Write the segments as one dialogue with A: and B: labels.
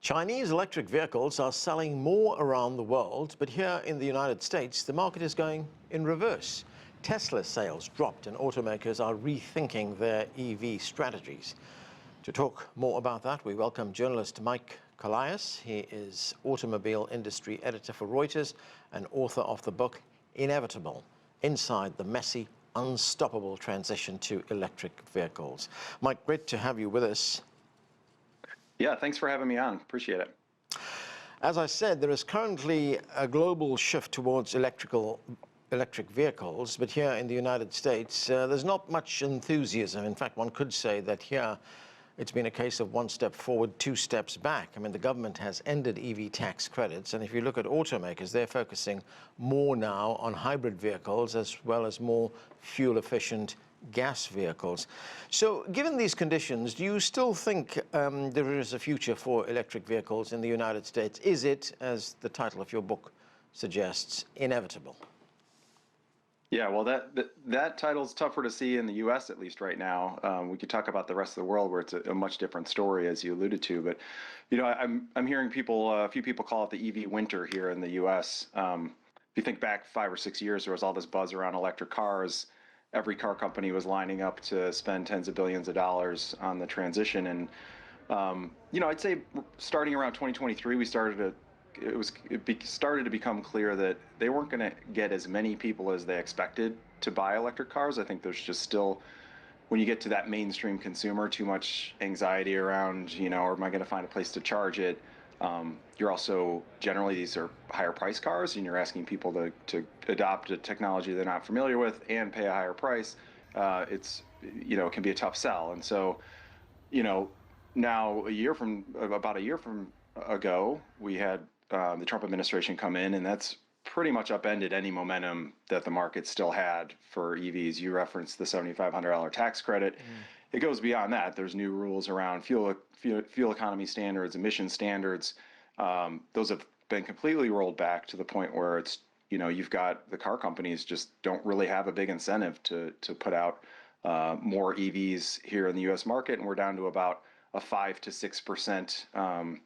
A: Chinese electric vehicles are selling more around the world, but here in the United States, the market is going in reverse. Tesla sales dropped and automakers are rethinking their EV strategies. To talk more about that, we welcome journalist Mike Colias. He is automobile industry editor for Reuters and author of the book Inevitable: Inside the Messy, Unstoppable Transition to Electric Vehicles. Mike, great to have you with us.
B: Yeah, thanks for having me on. Appreciate it.
A: As I said, there is currently a global shift towards electric vehicles, but here in the United States, there's not much enthusiasm. In fact, one could say that here it's been a case of one step forward, two steps back. I mean, the government has ended EV tax credits, and if you look at automakers, they're focusing more now on hybrid vehicles as well as more fuel-efficient gas vehicles. So given these conditions, do you still think there is a future for electric vehicles in the United States? Is it, as the title of your book suggests, inevitable?
B: Yeah, well, that title's tougher to see in the U.S. at least right now. We could talk about the rest of the world where it's a much different story, as you alluded to. But you know, I'm hearing a few people call it the EV winter here in the U.S. If you think back 5 or 6 years, there was all this buzz around electric cars. Every car company was lining up to spend tens of billions of dollars on the transition. And you know, I'd say starting around 2023, it started to become clear that they weren't going to get as many people as they expected to buy electric cars. I think there's just still, when you get to that mainstream consumer, too much anxiety around, you know, or am I going to find a place to charge it? You're also, generally, these are higher price cars, and you're asking people to adopt a technology they're not familiar with and pay a higher price. It's, you know, it can be a tough sell. And so, you know, now about a year from ago, we had the Trump administration come in, and that's pretty much upended any momentum that the market still had for EVs. You referenced the $7,500 tax credit. It goes beyond that. There's new rules around fuel economy standards, emission standards. Those have been completely rolled back to the point where it's, you know, you've got the car companies just don't really have a big incentive to put out more EVs here in the U.S. market, and we're down to about a 5 to 6%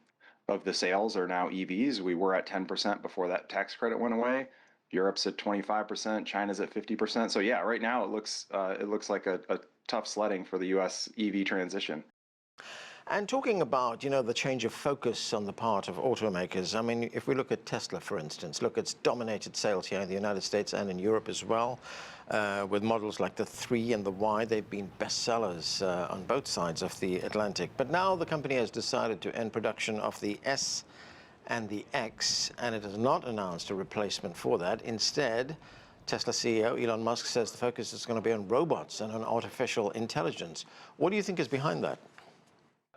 B: of the sales are now EVs. We were at 10% before that tax credit went away. Europe's at 25%, China's at 50%. So yeah, right now it looks like a tough sledding for the U.S. EV transition.
A: And talking about, you know, the change of focus on the part of automakers, I mean, if we look at Tesla, for instance, look, it's dominated sales here in the United States and in Europe as well, with models like the 3 and the Y. They've been bestsellers on both sides of the Atlantic. But now the company has decided to end production of the S and the X, and it has not announced a replacement for that. Instead, Tesla CEO Elon Musk says the focus is going to be on robots and on artificial intelligence. What do you think is behind that?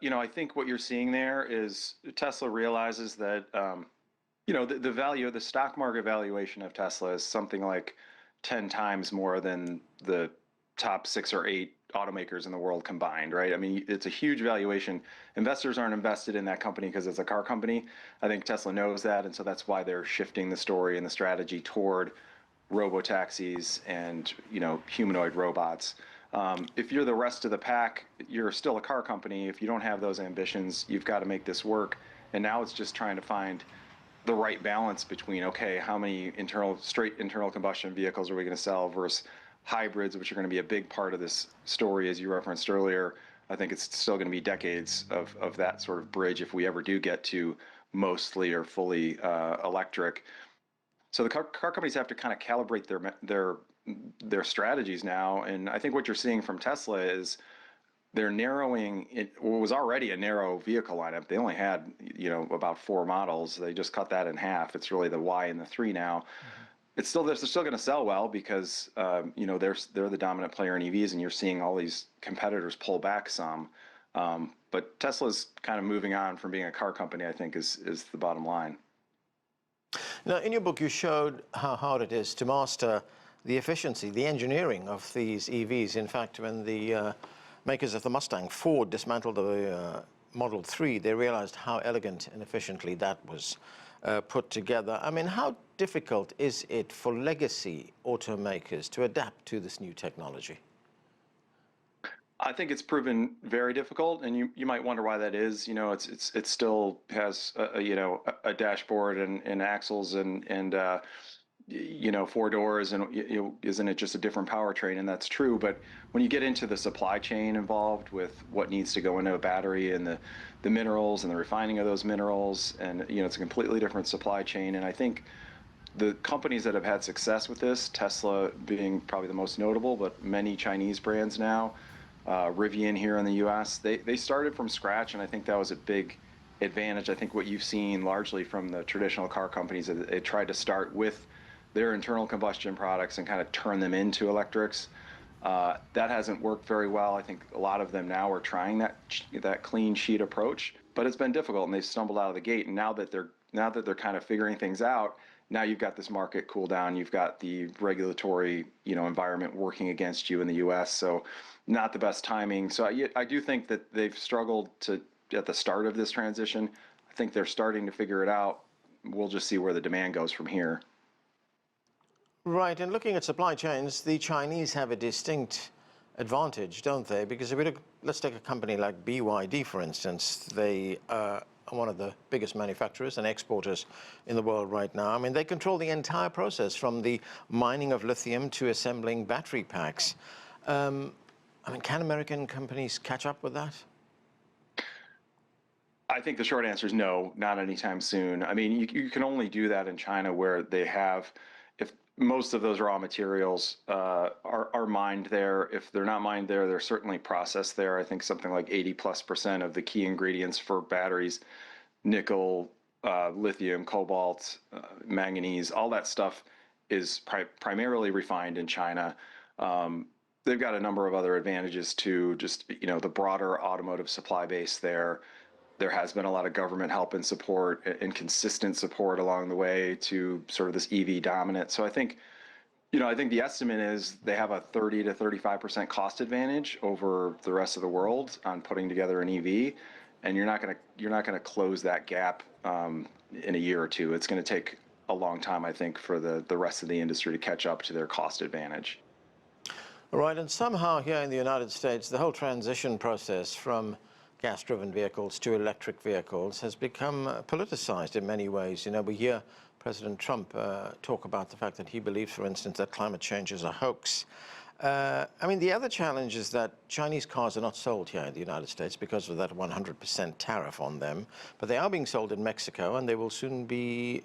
B: You know, I think what you're seeing there is Tesla realizes that, you know, the stock market valuation of Tesla is something like 10 times more than the top 6 or 8 automakers in the world combined, right? I mean, it's a huge valuation. Investors aren't invested in that company because it's a car company. I think Tesla knows that, and so that's why they're shifting the story and the strategy toward robo-taxis and, you know, humanoid robots. If you're the rest of the pack, you're still a car company. If you don't have those ambitions, you've got to make this work. And now it's just trying to find the right balance between, okay, how many straight internal combustion vehicles are we going to sell versus hybrids, which are going to be a big part of this story, as you referenced earlier. I think it's still going to be decades of that sort of bridge if we ever do get to mostly or fully electric. So the car companies have to kind of calibrate their strategies now, and I think what you're seeing from Tesla is they're narrowing what was already a narrow vehicle lineup. They only had, you know, about 4 models. They just cut that in half. It's really the Y and the 3 now. They're still going to sell well because you know, they're the dominant player in EVs, and you're seeing all these competitors pull back some. But Tesla's kind of moving on from being a car company, I think, is the bottom line.
A: Now, in your book, you showed how hard it is to master the efficiency, the engineering of these EVs. In fact, when the makers of the Mustang, Ford, dismantled the Model 3, they realized how elegant and efficiently that was put together. I mean, how difficult is it for legacy automakers to adapt to this new technology?
B: I think it's proven very difficult, and you might wonder why that is. You know, it still has a dashboard and axles and four doors, and isn't it just a different powertrain? And that's true. But when you get into the supply chain involved with what needs to go into a battery and the minerals and the refining of those minerals, and it's a completely different supply chain. And I think the companies that have had success with this, Tesla being probably the most notable, but many Chinese brands now, Rivian here in the U.S., they started from scratch, and I think that was a big advantage. I think what you've seen largely from the traditional car companies is they tried to start with their internal combustion products and kind of turn them into electrics. That hasn't worked very well. I think a lot of them now are trying that clean sheet approach, but it's been difficult, and they've stumbled out of the gate. And now that they're kind of figuring things out, now you've got this market cool down. You've got the regulatory environment working against you in the U.S. So not the best timing. So I do think that they've struggled at the start of this transition. I think they're starting to figure it out. We'll just see where the demand goes from here.
A: Right, and looking at supply chains, the Chinese have a distinct advantage, don't they? Because if we look, let's take a company like BYD, for instance. They are one of the biggest manufacturers and exporters in the world right now. I mean, they control the entire process from the mining of lithium to assembling battery packs. I mean, can American companies catch up with that?
B: I think the short answer is no, not anytime soon. I mean, you can only do that in China, where they have, if most of those raw materials are mined there. If they're not mined there, they're certainly processed there. I think something like 80+% of the key ingredients for batteries, nickel, lithium, cobalt, manganese, all that stuff is primarily refined in China. They've got a number of other advantages too, just the broader automotive supply base there. There has been a lot of government help and support and consistent support along the way to sort of this EV dominant. So I think the estimate is they have a 30 to 35% cost advantage over the rest of the world on putting together an EV, and you're not gonna close that gap in a year or two. It's going to take a long time, I think, for the rest of the industry to catch up to their cost advantage.
A: Right, and somehow here in the United States, the whole transition process from gas-driven vehicles to electric vehicles has become politicized in many ways. We hear President Trump talk about the fact that he believes, for instance, that climate change is a hoax. I mean, the other challenge is that Chinese cars are not sold here in the United States because of that 100% tariff on them, but they are being sold in Mexico, and they will soon be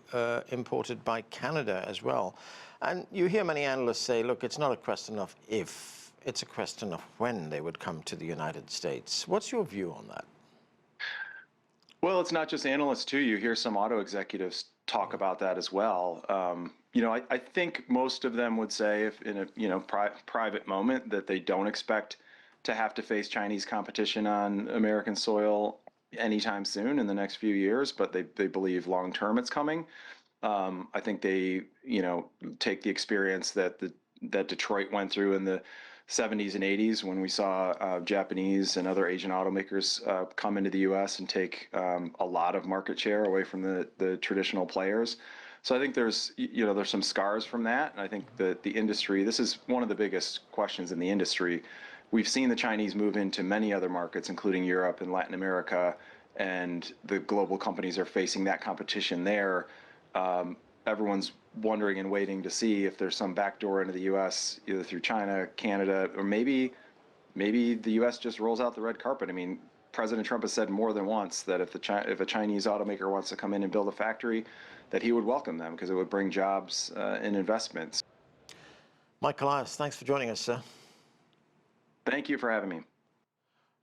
A: imported by Canada as well. And you hear many analysts say, look, it's not a question of if, it's a question of when they would come to the United States. What's your view on that?
B: Well, it's not just analysts too. You hear some auto executives talk about that as well. I think most of them would say, if in a private moment, that they don't expect to have to face Chinese competition on American soil anytime soon in the next few years, but they believe long term it's coming. I think they take the experience that Detroit went through in the 70s and 80s, when we saw Japanese and other Asian automakers come into the U.S. and take a lot of market share away from the traditional players. So I think there's some scars from that, and I think that the industry, this is one of the biggest questions in the industry. We've seen the Chinese move into many other markets, including Europe and Latin America, and the global companies are facing that competition there. Everyone's wondering and waiting to see if there's some backdoor into the U.S., either through China, Canada, or maybe the U.S. just rolls out the red carpet. I mean, President Trump has said more than once that if a Chinese automaker wants to come in and build a factory, that he would welcome them because it would bring jobs and investments.
A: Mike Colias, thanks for joining us, sir.
B: Thank you for having me.